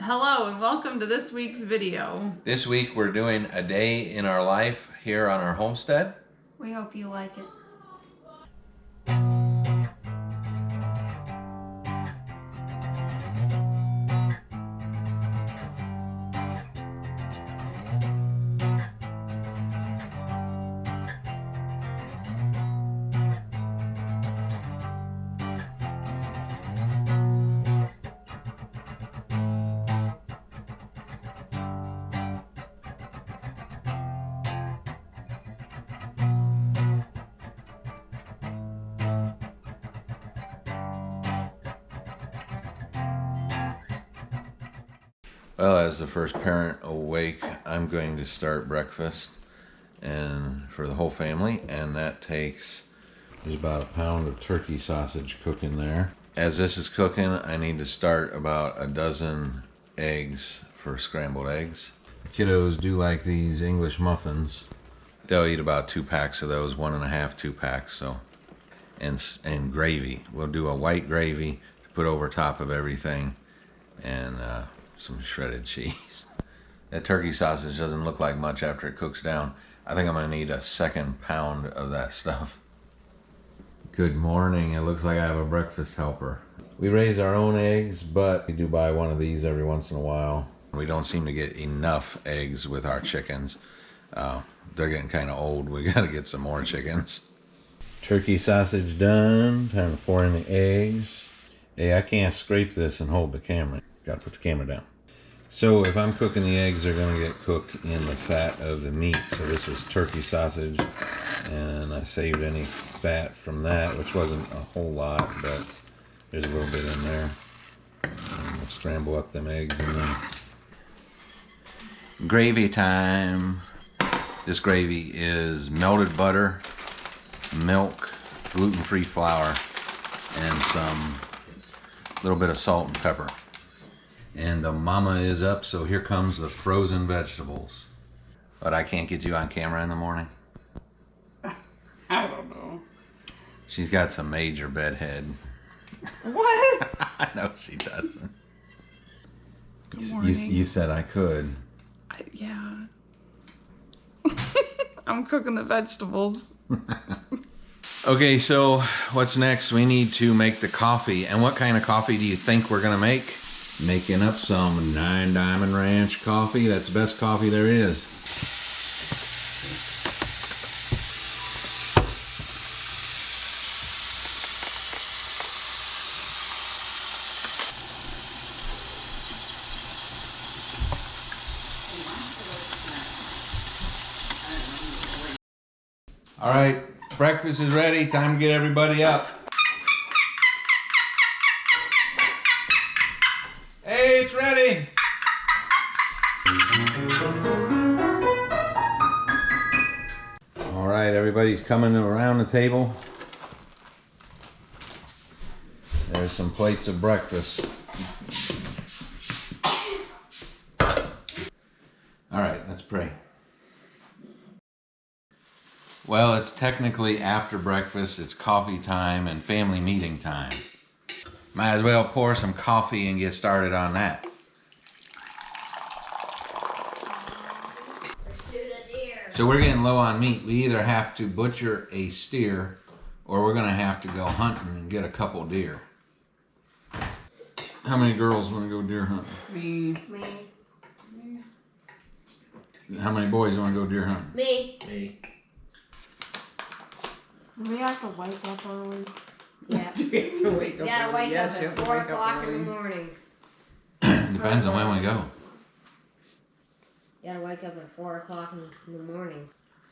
Hello and welcome to this week's video. This week we're doing a day in our life here on our homestead. We hope you like it. Well, as the first parent awake, I'm going to start breakfast and for the whole family, and that takes, there's about a pound of turkey sausage cooking there. As this is cooking, I need to start about a dozen eggs for scrambled eggs. Kiddos do like these English muffins. They'll eat about 2 packs of those, 1.5, 2 packs. So, and gravy. We'll do a white gravy to put over top of everything, and some shredded cheese. That turkey sausage doesn't look like much after it cooks down. I think I'm gonna need a 2nd pound of that stuff. Good morning. It looks like I have a breakfast helper. We raise our own eggs, but we do buy one of these every once in a while. We don't seem to get enough eggs with our chickens. They're getting kind of old. We gotta get some more chickens. Turkey sausage done. Time to pour in the eggs. Hey, I can't scrape this and hold the camera. Gotta put the camera down. So if I'm cooking the eggs, they're gonna get cooked in the fat of the meat. So this was turkey sausage, and I saved any fat from that, which wasn't a whole lot, but there's a little bit in there. And we'll scramble up them eggs and then gravy time. This gravy is melted butter, milk, gluten-free flour, and some little bit of salt and pepper. And the mama is up, so here comes the frozen vegetables. But I can't get you on camera in the morning? I don't know. She's got some major bedhead. What? I know she doesn't. Good morning. You said I could. Yeah. I'm cooking the vegetables. Okay, so what's next? We need to make the coffee. And what kind of coffee do you think we're gonna make? Making up some 9 Diamond Ranch coffee. That's the best coffee there is. All right, breakfast is ready. Time to get everybody up. Hey, it's ready. All right, everybody's coming around the table. There's some plates of breakfast. All right, let's pray. Well, it's technically after breakfast. It's coffee time and family meeting time. Might as well pour some coffee and get started on that. So we're getting low on meat. We either have to butcher a steer or we're gonna have to go hunting and get a couple deer. How many girls wanna go deer hunting? Me. How many boys wanna go deer hunting? Me. We have to wake up early. Yeah. You have to wake up. You gotta wake Yes, up you at have to 4 wake up o'clock in early. the morning. Depends on when we go. You gotta wake up at 4 o'clock in the morning.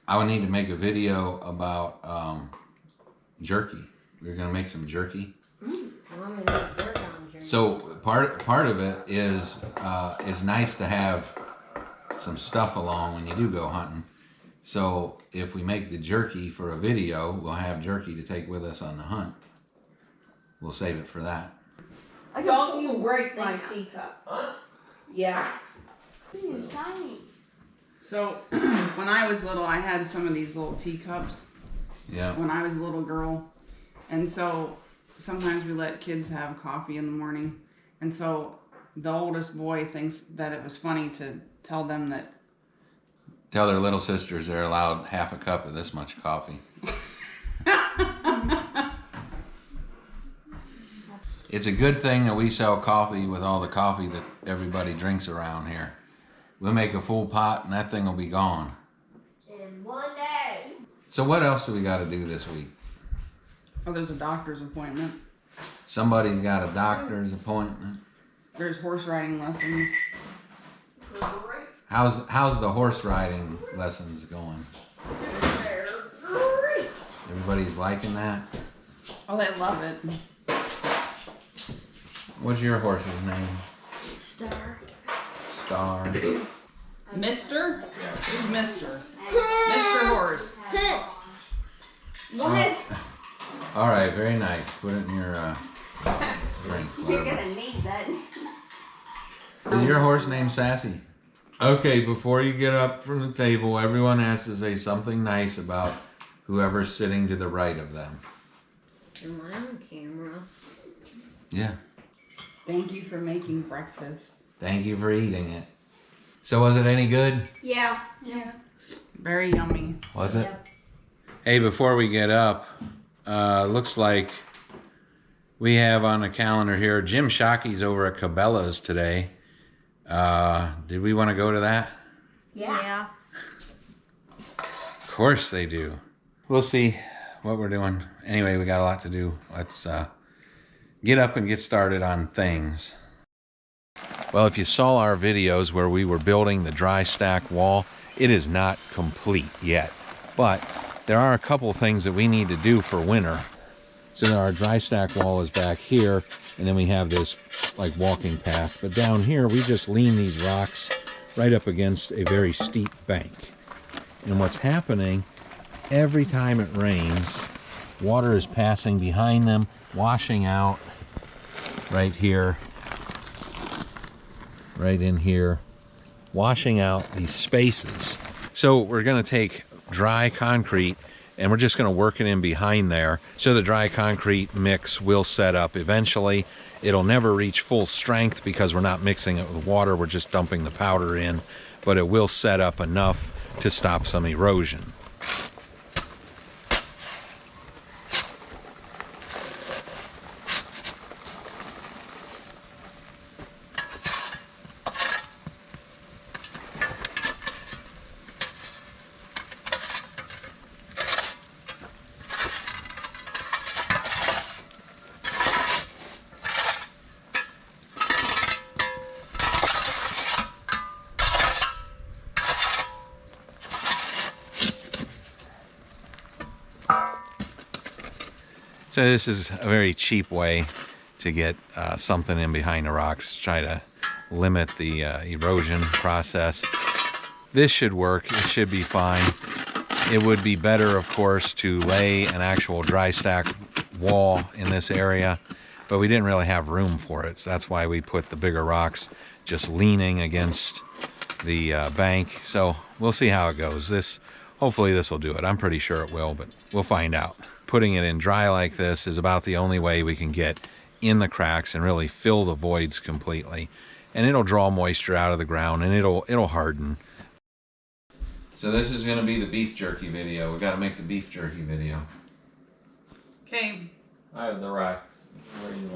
I would need to make a video about jerky. We're gonna make some jerky. I'm gonna need to work on jerky. So part of it is it's nice to have some stuff along when you do go hunting. So if we make the jerky for a video, we'll have jerky to take with us on the hunt. We'll save it for that. Don't you break my teacup. Yeah. This is tiny. So when I was little, I had some of these little teacups. Yeah. When I was a little girl, and so sometimes we let kids have coffee in the morning, and so the oldest boy thinks that it was funny to tell them that. Tell their little sisters they're allowed half a cup of this much coffee. It's a good thing that we sell coffee with all the coffee that everybody drinks around here. We'll make a full pot and that thing will be gone. In one day. So what else do we got to do this week? Oh, there's a doctor's appointment. Somebody's got a doctor's appointment. There's horse riding lessons. How's the horse riding lessons going? Everybody's liking that? Oh, they love it. What's your horse's name? Star. Star. Mister? Who's Mister? Mr. Horse. What? All right, very nice. Put it in your drink. You're gonna need that. Is your horse named Sassy? Okay, before you get up from the table, everyone has to say something nice about whoever's sitting to the right of them. Am I on camera? Yeah. Thank you for making breakfast. Thank you for eating it. So was it any good? Yeah. Yeah. Very yummy. Was it? Yep. Hey, before we get up, looks like we have on the calendar here, Jim Shockey's over at Cabela's today. Did we want to go to that? Yeah. Of course they do. We'll see what we're doing. Anyway, we got a lot to do. Let's get up and get started on things. Well, if you saw our videos where we were building the dry stack wall, it is not complete yet. But there are a couple things that we need to do for winter. So our dry stack wall is back here, and then we have this like walking path. But down here, we just lean these rocks right up against a very steep bank. And what's happening, every time it rains, water is passing behind them, washing out right here, right in here, washing out these spaces. So we're going to take dry concrete and we're just going to work it in behind there so the dry concrete mix will set up eventually. It'll never reach full strength because we're not mixing it with water, we're just dumping the powder in, but it will set up enough to stop some erosion. So this is a very cheap way to get something in behind the rocks, try to limit the erosion process. This should work, it should be fine. It would be better, of course, to lay an actual dry stack wall in this area, but we didn't really have room for it, so that's why we put the bigger rocks just leaning against the bank. So we'll see how it goes. Hopefully this will do it. I'm pretty sure it will, but we'll find out. Putting it in dry like this is about the only way we can get in the cracks and really fill the voids completely. And it'll draw moisture out of the ground and it'll harden. So this is going to be the beef jerky video. We got to make the beef jerky video. Okay. I have the rocks. Where are you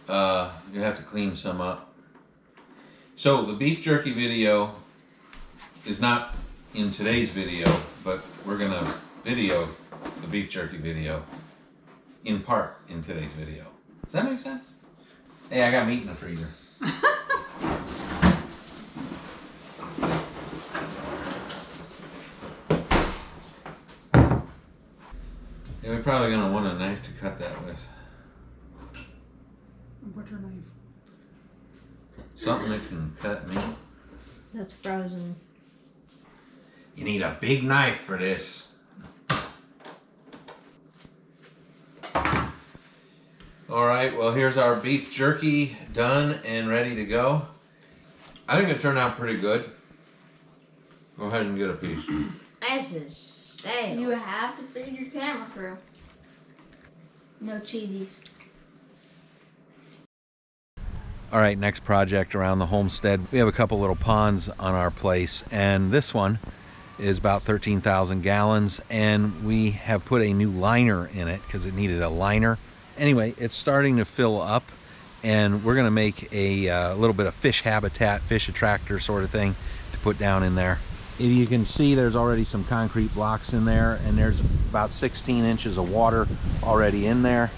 going? You have to clean some up. So the beef jerky video is not in today's video, but we're going to video the beef jerky video in part in today's video. Does that make sense? Hey, I got meat in the freezer. Yeah, we're probably gonna want a knife to cut that with. What's your knife? Something that can cut meat. That's frozen. You need a big knife for this. All right, well, here's our beef jerky done and ready to go. I think it turned out pretty good. Go ahead and get a piece. This is stale. You have to feed your camera crew. No cheesies. All right, next project around the homestead. We have a couple little ponds on our place, and this one is about 13,000 gallons, and we have put a new liner in it because it needed a liner. Anyway, it's starting to fill up, and we're going to make a little bit of fish habitat, fish attractor sort of thing to put down in there. If you can see, there's already some concrete blocks in there, and there's about 16 inches of water already in there.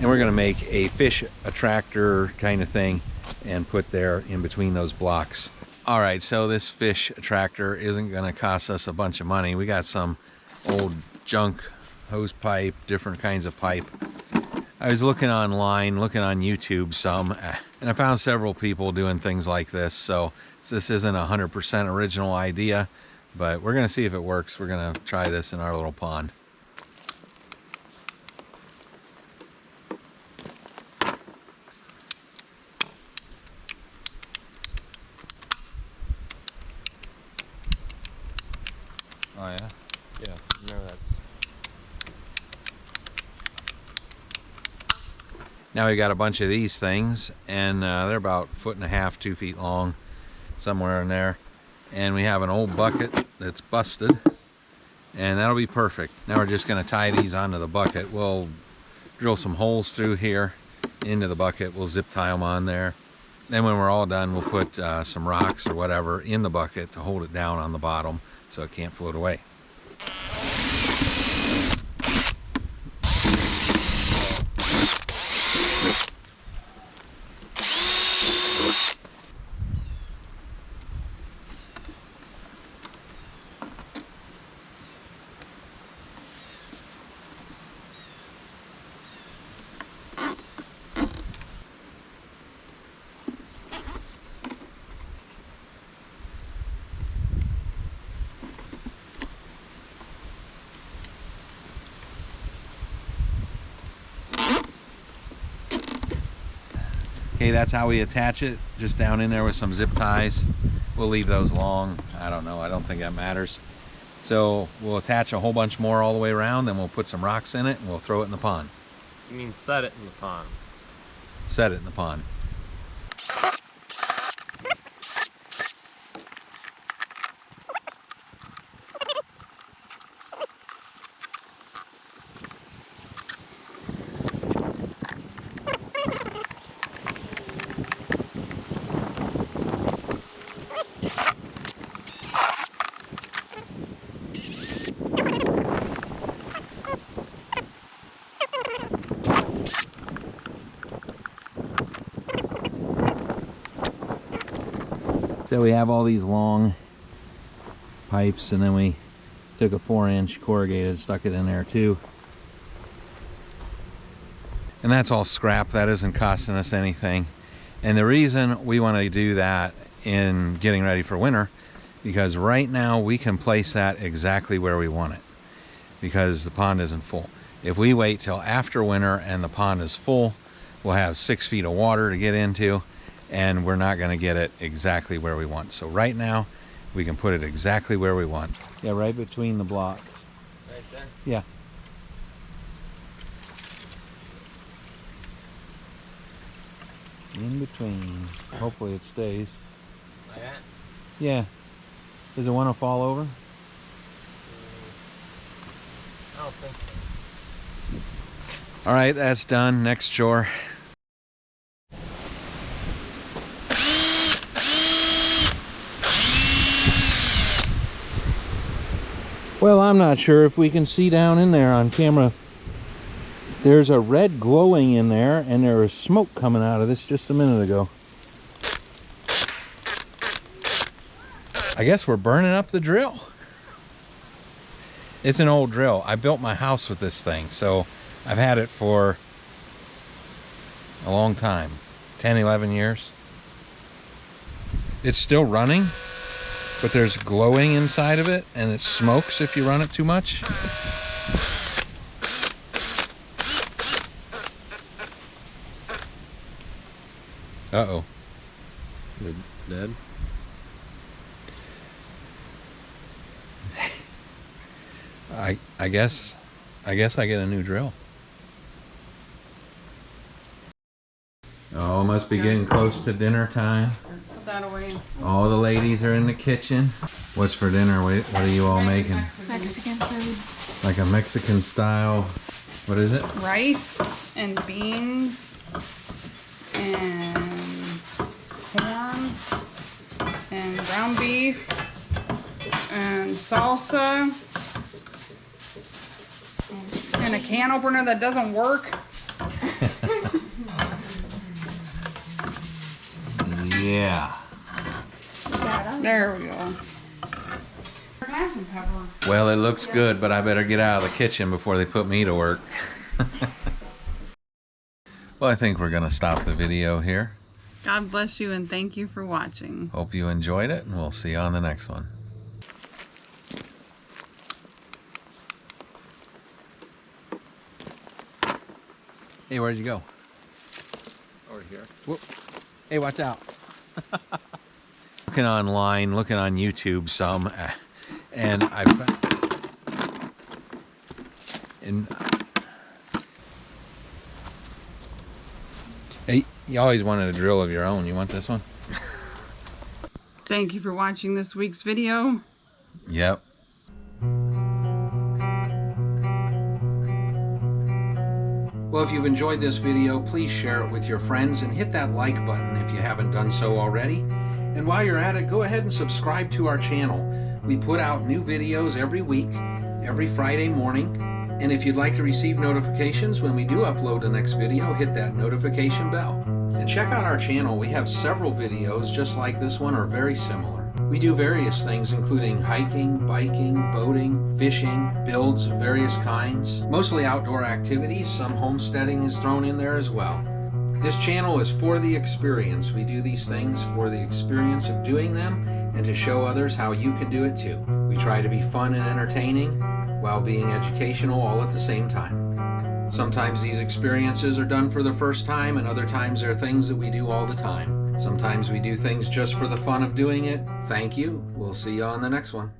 And we're going to make a fish attractor kind of thing and put there in between those blocks. All right, so this fish attractor isn't going to cost us a bunch of money. We got some old junk hose pipe, different kinds of pipe. I was looking online, looking on YouTube some, and I found several people doing things like this. So this isn't a 100% original idea, but we're going to see if it works. We're going to try this in our little pond. Oh yeah? Yeah, remember that's... Now we got a bunch of these things, and they're about 1.5 feet, 2 feet long, somewhere in there. And we have an old bucket that's busted, and that'll be perfect. Now we're just gonna tie these onto the bucket. We'll drill some holes through here into the bucket. We'll zip tie them on there. Then when we're all done, we'll put some rocks or whatever in the bucket to hold it down on the bottom so it can't float away. Okay, that's how we attach it, just down in there with some zip ties. We'll leave those long. I don't know, I don't think that matters. So we'll attach a whole bunch more all the way around, then we'll put some rocks in it and we'll throw it in the pond. You mean set it in the pond? Set it in the pond. So we have all these long pipes, and then we took a 4-inch corrugated, stuck it in there too. And that's all scrap. That isn't costing us anything. And the reason we want to do that in getting ready for winter, because right now we can place that exactly where we want it, because the pond isn't full. If we wait till after winter and the pond is full, we'll have 6 feet of water to get into, and we're not going to get it exactly where we want. So right now we can put it exactly where we want. Yeah, right between the blocks. Right there? Yeah. In between. Hopefully it stays. Like that? Yeah. Does it want to fall over? I don't think so. All right, that's done. Next chore. Well, I'm not sure if we can see down in there on camera. There's a red glowing in there, and there was smoke coming out of this just a minute ago. I guess we're burning up the drill. It's an old drill. I built my house with this thing, so I've had it for a long time, 10, 11 years. It's still running, but there's glowing inside of it, and it smokes if you run it too much. Uh-oh. Is it dead? I guess I get a new drill. Oh, it must Must be getting close to dinner time. Put that away. All the ladies are in the kitchen. What's for dinner? What are you all making? Mexican food. Like a Mexican style. What is it? Rice and beans and corn and ground beef and salsa and a can opener that doesn't work. Yeah. There we go. Have some pepper. Well, it looks good, but I better get out of the kitchen before they put me to work. Well, I think we're going to stop the video here. God bless you and thank you for watching. Hope you enjoyed it, and we'll see you on the next one. Hey, where'd you go? Over here. Whoop. Hey, watch out. Looking online, looking on YouTube some, and I found... Hey, you always wanted a drill of your own. You want this one? Thank you for watching this week's video. Yep. Well, if you've enjoyed this video, please share it with your friends and hit that like button if you haven't done so already. And while you're at it, go ahead and subscribe to our channel. We put out new videos every week, every Friday morning. And if you'd like to receive notifications when we do upload the next video, hit that notification bell. And check out our channel. We have several videos just like this one or very similar. We do various things including hiking, biking, boating, fishing, builds of various kinds, mostly outdoor activities. Some homesteading is thrown in there as well. This channel is for the experience. We do these things for the experience of doing them and to show others how you can do it too. We try to be fun and entertaining while being educational all at the same time. Sometimes these experiences are done for the first time, and other times they're things that we do all the time. Sometimes we do things just for the fun of doing it. Thank you. We'll see you on the next one.